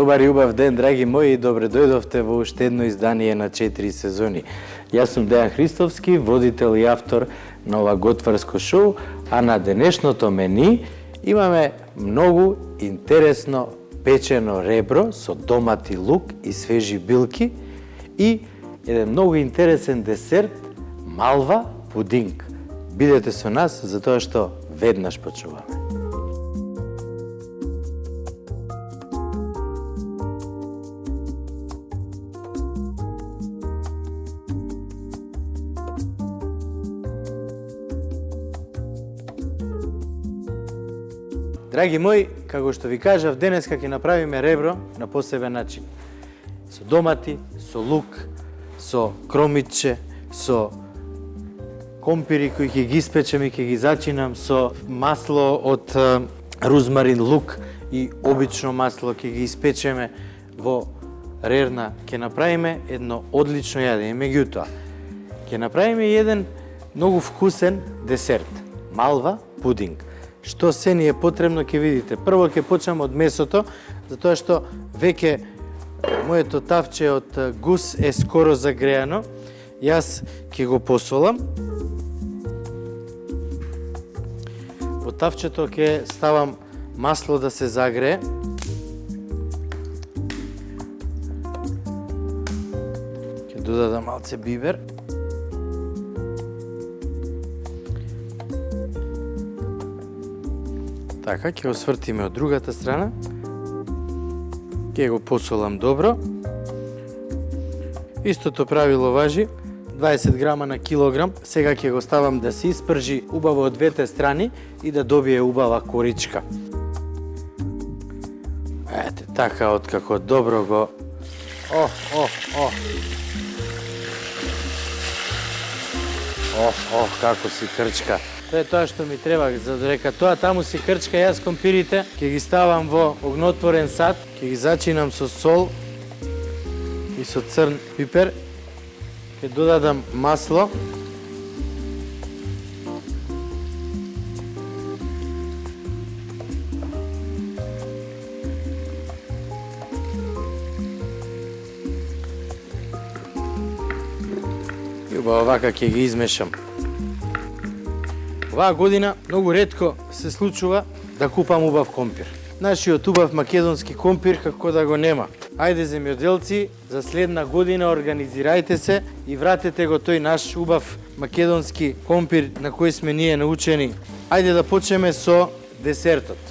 Добар и убав ден, драги мои, и добре дојдовте во уште едно издание на 4 сезони. Јас сум Дејан Христовски, водител и автор на ова готварско шоу, а на денешното мени имаме многу интересно печено ребро со домати лук и свежи билки и еден многу интересен десерт, малва пудинг. Бидете со нас, затоа што веднаш почуваме. Драги мои, како што ви кажав, денеска ќе направиме ребро на посебен начин. Со домати, со лук, со кромитче, со компири кои ќе ги испечеме и ќе ги зачинам, со масло од рузмарин, лук и обично масло ќе ги испечеме во рерна. Ќе направиме едно одлично јадење. Меѓутоа, ќе направиме еден многу вкусен десерт, малва пудинг. Што се ни е потребно ќе видите. Прво ќе почнам од месото, затоа што веќе моето тавче од гус е скоро загреано. Јас ќе го посолам. Во тавчето ќе ставам масло да се загрее. Ќе додадам малце бибер. Така, ќе го свртиме од другата страна. Ќе го посолам добро. Истото правило важи. 20 грама на килограм. Сега ќе го ставам да се испржи убаво од двете страни и да добие убава коричка. Ете, така, откако добро го... како си крчка. Тоа е тоа што ми треба, за додека тоа таму си крчка, јас компирите ќе ги ставам во огнотворен сад, ќе ги зачинам со сол и со црн пипер, ќе додадам масло, и убаво вака ќе ги измешам. Оваа година многу ретко се случува да купам убав компир. Нашиот убав македонски компир како да го нема. Ајде земјоделци, за следна година организирајте се и вратете го тој наш убав македонски компир на кој сме ние научени. Ајде да почнеме со десертот.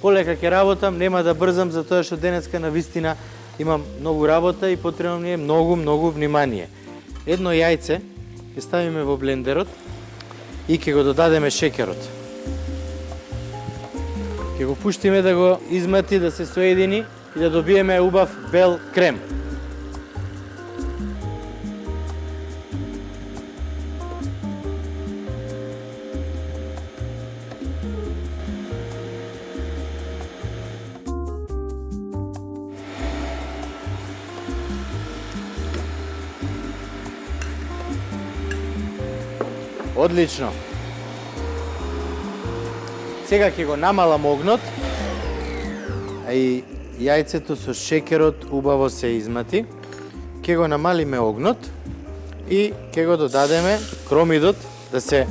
Полека ќе работам, нема да брзам, затоа што денеска на вистина имам многу работа и потребно ми е многу внимание. Едно јајце ќе ставиме во блендерот и ќе го додадеме шеќерот. Ќе го пуштиме да го измати, да се соедини и да добиеме убав бел крем. Одлично. Сега ќе го намалам огнот, а и јајцето со шеќерот убаво се измати. Ќе го намалиме огнот и ќе го додадеме кромидот да се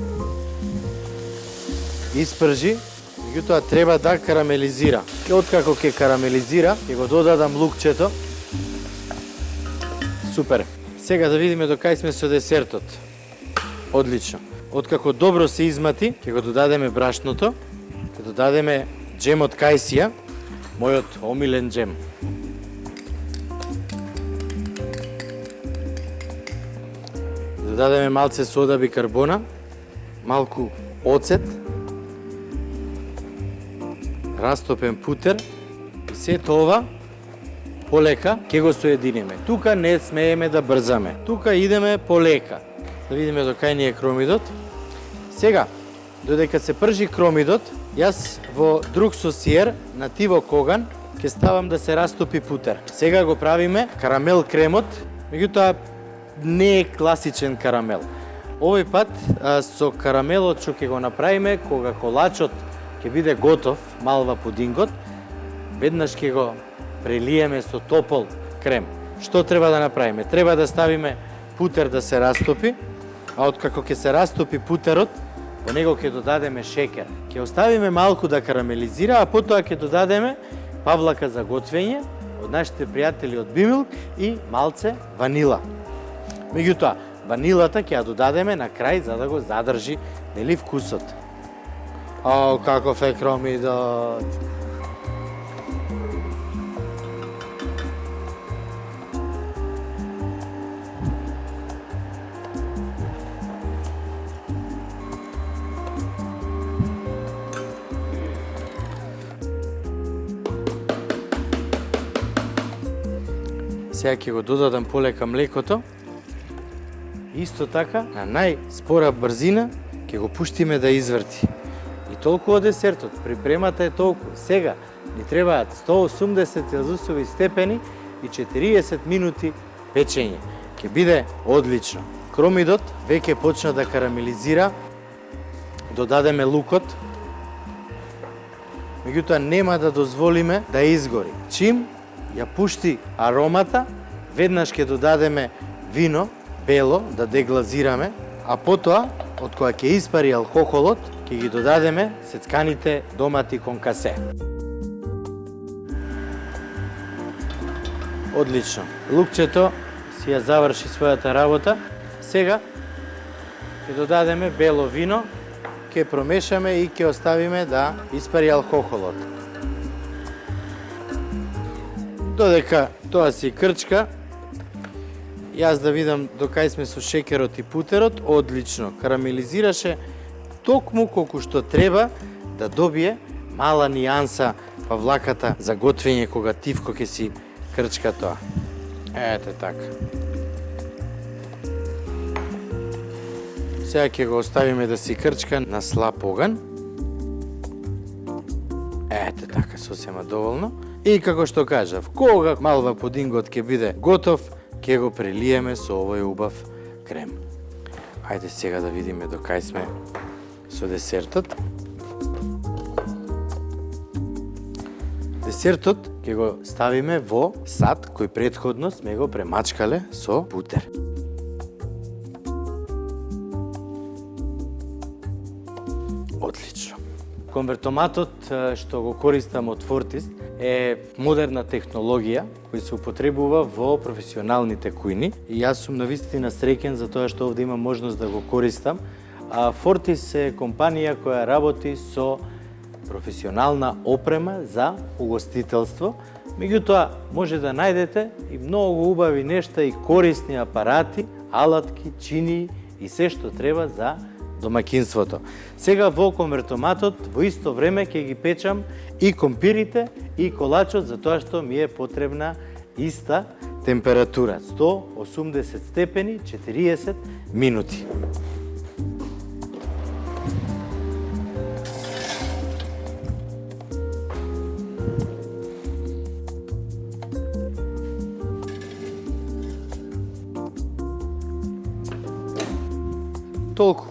испржи. Меѓутоа треба да карамелизира. Откако ќе карамелизира, ќе го додадам лукчето. Супер. Сега да видиме до кај сме со десертот. Одлично. Откако добро се измати, ќе го додадеме брашното, ќе додадеме джемот кајсија, мојот омилен джем. Додадеме малце сода бикарбона, малку оцет, растопен путер и сето ова полека ќе го соединиме. Тука не смееме да брзаме. Тука идеме полека. Да видиме до кај ни е кромидот. Сега, додека се пржи кромидот, јас во друг сосиер на тиво коган ќе ставам да се растопи путер. Сега го правиме карамел кремот, меѓутоа не е класичен карамел. Овој пат со карамелот што ќе го направиме, кога колачот ќе биде готов, малва пудингот, веднаш ќе го прелиеме со топол крем. Што треба да направиме? Треба да ставиме путер да се растопи, а откако ќе се растопи путерот, во него ќе додадеме шекер. Ќе оставиме малку да карамелизира, а потоа ќе додадеме павлака за готвење од нашите пријатели од Бимилк и малце ванила. Меѓутоа, ванилата ќе ја додадеме на крај за да го задржи, нели, вкусот. О, каков е кромидот! Сега ќе го додадам полека млекото. Исто така, на најспора брзина, ќе го пуштиме да изврти. И толку десертот, припремата е толку. Сега ни требаат 180 целзиусови степени и 40 минути печење. Ќе биде одлично. Кромидот веќе почна да карамелизира. Додадеме лукот. Меѓутоа нема да дозволиме да изгори. Чим ја пушти аромата, веднаш ќе додадеме вино, бело, да деглазираме, а потоа, од која ќе испари алкохолот, ќе ги додадеме сецканите домати конкасе. Одлично. Лукчето си ја заврши својата работа. Сега ќе додадеме бело вино, ќе промешаме и ќе оставиме да испари алкохолот. Додека тоа си крчка, јас да видам докај сме со шекерот и путерот, одлично. Карамелизираше токму колку што треба да добие мала нијанса павлаката за готвење кога тивко ќе си крчка тоа. Ете така. Сега ќе го оставиме да си крчка на слаб оган. Ете така, сосема доволно. И како што кажав, кога малва пудингот ќе биде готов, ќе го прелиеме со овој убав крем. Ајде сега да видиме докај сме со десертот. Десертот ќе го ставиме во сад кој претходно сме го премачкале со путер. Одлично. Конвертоматот што го користам од Fortis е модерна технологија која се употребува во професионалните кујни и јас сум навистина среќен за тоа што овде имам можност да го користам. Fortis е компанија која работи со професионална опрема за угостителство. Меѓутоа, може да најдете и многу убави нешта и корисни апарати, алатки, чинии и се што треба за домаќинството. Сега во конвертоматот во исто време ќе ги печам и компирите и колачот, за тоа што ми е потребна иста температура. 180 степени, 40 минути. Толку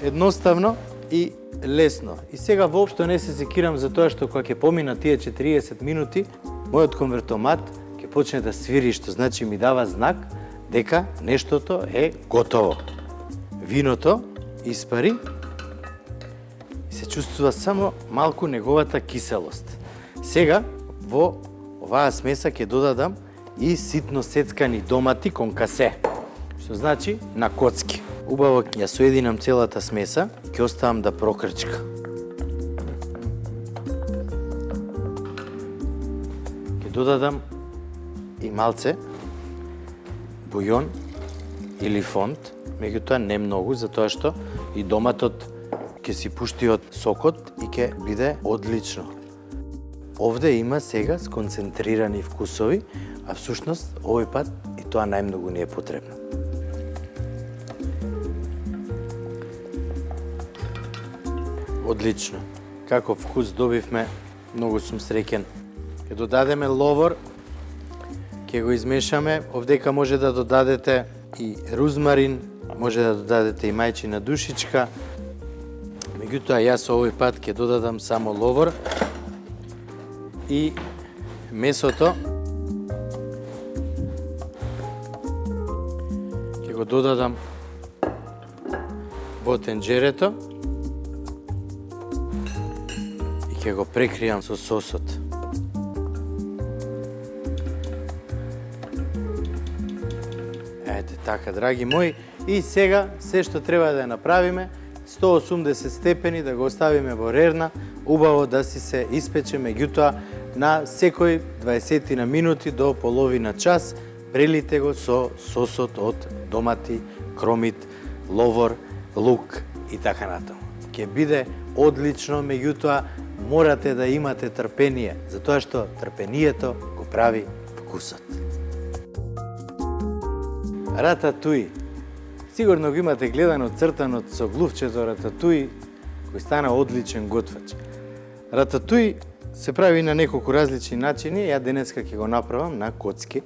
едноставно и лесно. И сега воопшто не се секирам за тоа што кога ќе помина тие 40 минути, мојот конвертомат ќе почне да свири, што значи ми дава знак дека нештото е готово. Виното испари и се чувствува само малку неговата киселост. Сега во оваа смеса ќе додадам и ситно сецкани домати конкасе, што значи на коцки. Убаво ја соединам целата смеса, ќе оставам да прокрчка. Ќе додадам и малце бујон или фонд, меѓутоа не многу, затоа што и доматот ќе си пушти од сокот и ќе биде одлично. Овде има сега сконцентрирани вкусови, а всушност овој пат и тоа најмногу ни е потребно. Одлично. Каков вкус добивме, многу сум среќен. Ќе додадеме ловор, ќе го измешаме. Овдека може да додадете и рузмарин, може да додадете и мајчина душичка. Меѓутоа, јас овој пат ќе додадам само ловор и месото додадам во тенџерето и ќе го прекријам со сосот. Ете така, драги мои. И сега, се што треба да направиме, 180 степени да го оставиме во рерна, убаво да си се испече, меѓутоа на секој 20 на минути до половина час, прелите го со сосот од домати, кромит, ловор, лук и така натаму. Ќе биде одлично, меѓутоа морате да имате трпение, затоа што трпението го прави вкусот. Рататуи. Сигурно го имате гледано цртанот со глувчето рататуи, кој стана одличен готвач. Рататуи се прави на неколку различни начини, ја денеска ќе го направам на коцки.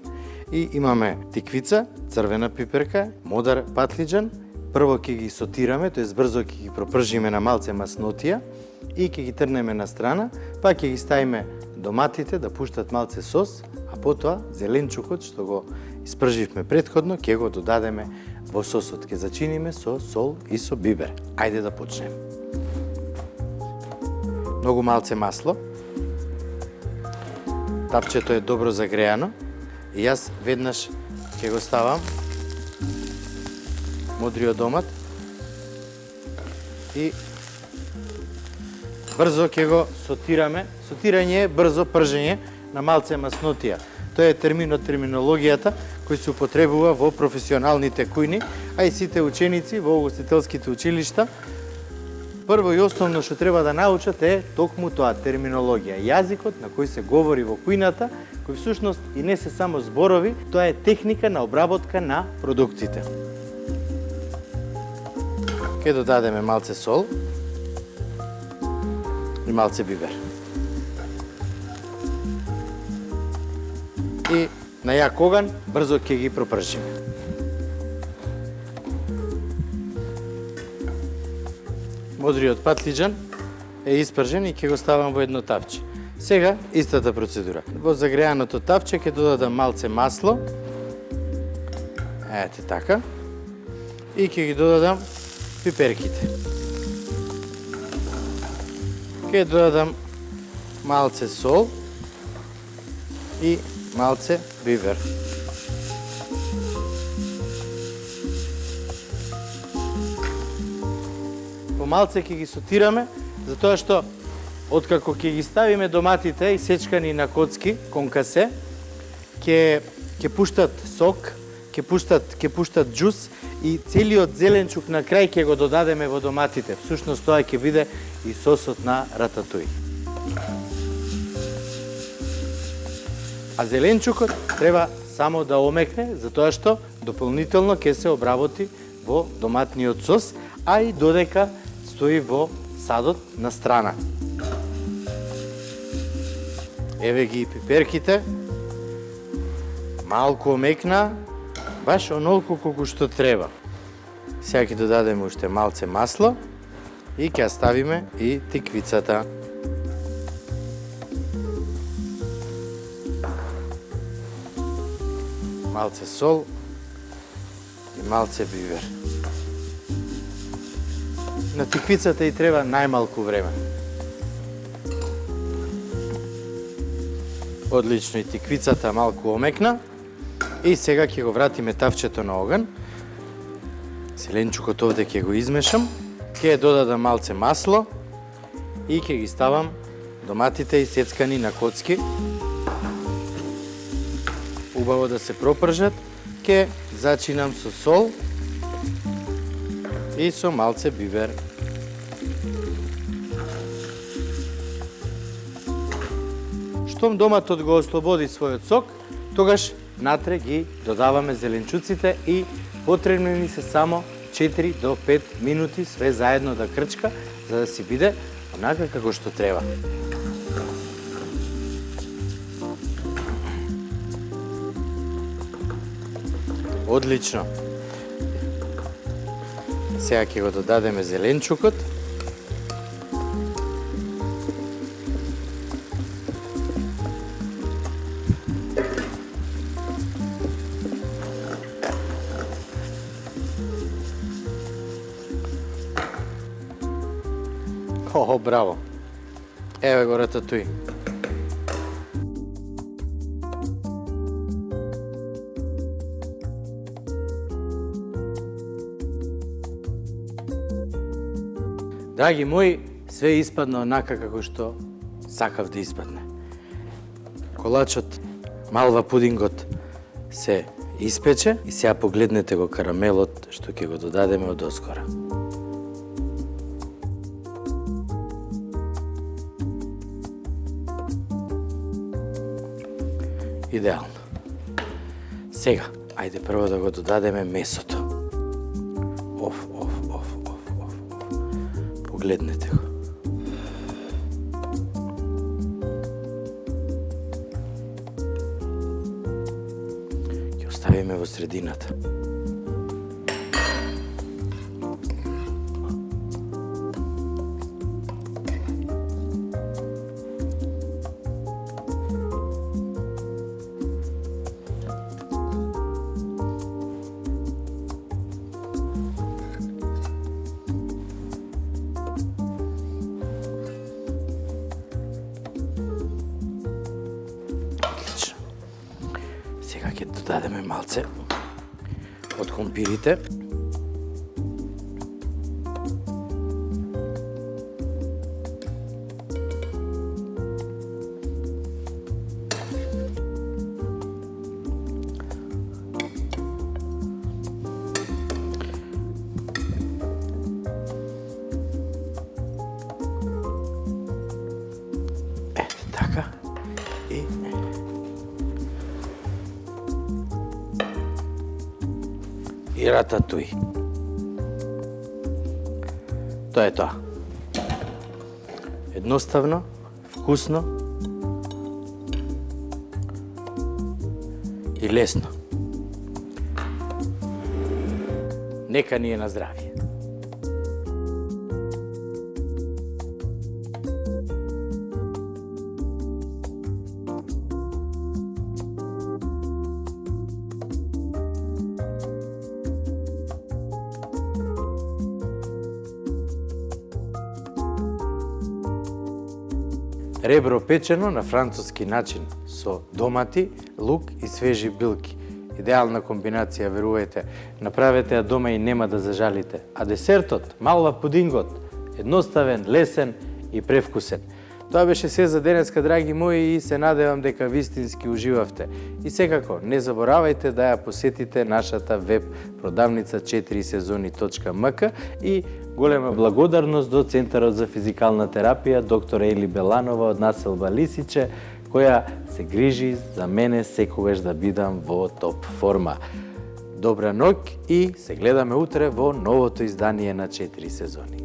И имаме тиквица, црвена пиперка, модар патлиџан. Прво ќе ги сотираме, тоест брзо ќе ги пропржиме на малце маснотија и ќе ги трнеме на страна, па ќе ги ставиме доматите да пуштат малце сос, а потоа зеленчукот што го испрживме претходно ќе го додадеме во сосот. Ќе зачиниме со сол и со бибер. Ајде да почнеме. Многу малце масло. Тапчето е добро загреано и јас веднаш ќе го ставам мудриот домат и брзо ќе го сотираме. Сотирање е брзо пржење на малце маснотија. Тоа е терминологијата кој се употребува во професионалните кујни, а и сите ученици во угостителските училишта. Прво и основно што треба да научат е токму тоа терминологија, јазикот на кој се говори во кујната, кој всушност и не се само зборови, тоа е техника на обработка на продуктите. Ке додадеме малце сол и малце бибер. И на јак оган брзо ќе ги пропржиме. Мудриот патлиџан е испржен и ќе го ставам во едно тапче. Сега истата процедура. Во загреаното тапче ќе додадам малце масло. Ете така. И ќе ги додадам пиперките. Ќе додадам малце сол и малце бибер. Помалце ќе ги сотираме, затоа што откако ќе ги ставиме доматите исечкани на коцки, конкасе, ќе пуштат сок, ќе пуштат џус и целиот зеленчук на крај ќе го додадеме во доматите. Всушност тоа ќе биде и сосот на рататуи. А зеленчукот треба само да омекне, затоа што дополнително ќе се обработи во доматниот сос, а и додека стои во садот на страна. Еве ги и пиперките. Малку омекна, баш онолку колку што треба. Сега ќе додадеме уште малце масло и ќе ставиме и тиквицата. Малце сол и малце бибер. На тиквицата и треба најмалку време. Одлично, и тиквицата малку омекна. И сега ќе го вратиме тавчето на оган. Зеленчукот овде ќе го измешам. Ќе додадам малце масло и ќе ги ставам доматите исецкани на коцки. Убаво да се пропржат. Ќе зачинам со сол и со малце бибер. Штом доматот го ослободи својот сок, тогаш натре ги додаваме зеленчуците и потребни ни се само 4 до 5 минути све заедно да крчка, за да си биде онака како што треба. Одлично. Сега ќе го додадеме зеленчукот. О, браво. Еве го рататуи. Драги мои, све испадна онака како што сакав да испадне. Колачот, малва пудингот се испече и сега погледнете го карамелот што ќе го додадеме од оскора. Идеално. Сега, ајде прво да го додадеме месото. Оф. Погледнете го. Ќе оставиме во средината. Сега ќе додадеме малце од компирите. Ете така. И рататуи. Тоа е тоа. Едноставно, вкусно и лесно. Нека ни е на здравје. Ребро печено на француски начин со домати, лук и свежи билки. Идеална комбинација, верувајте. Направете ја дома и нема да зажалите. А десертот, малва пудингот, едноставен, лесен и превкусен. Тоа беше се за денеска, драги мои, и се надевам дека вистински уживавте. И секако, не заборавајте да ја посетите нашата веб продавница 4сезони.mk и голема благодарност до Центарот за физикална терапија доктор Ели Беланова од населба Лисиче, која се грижи за мене секогаш да бидам во топ форма. Добра ноќ и се гледаме утре во новото издание на 4 сезони.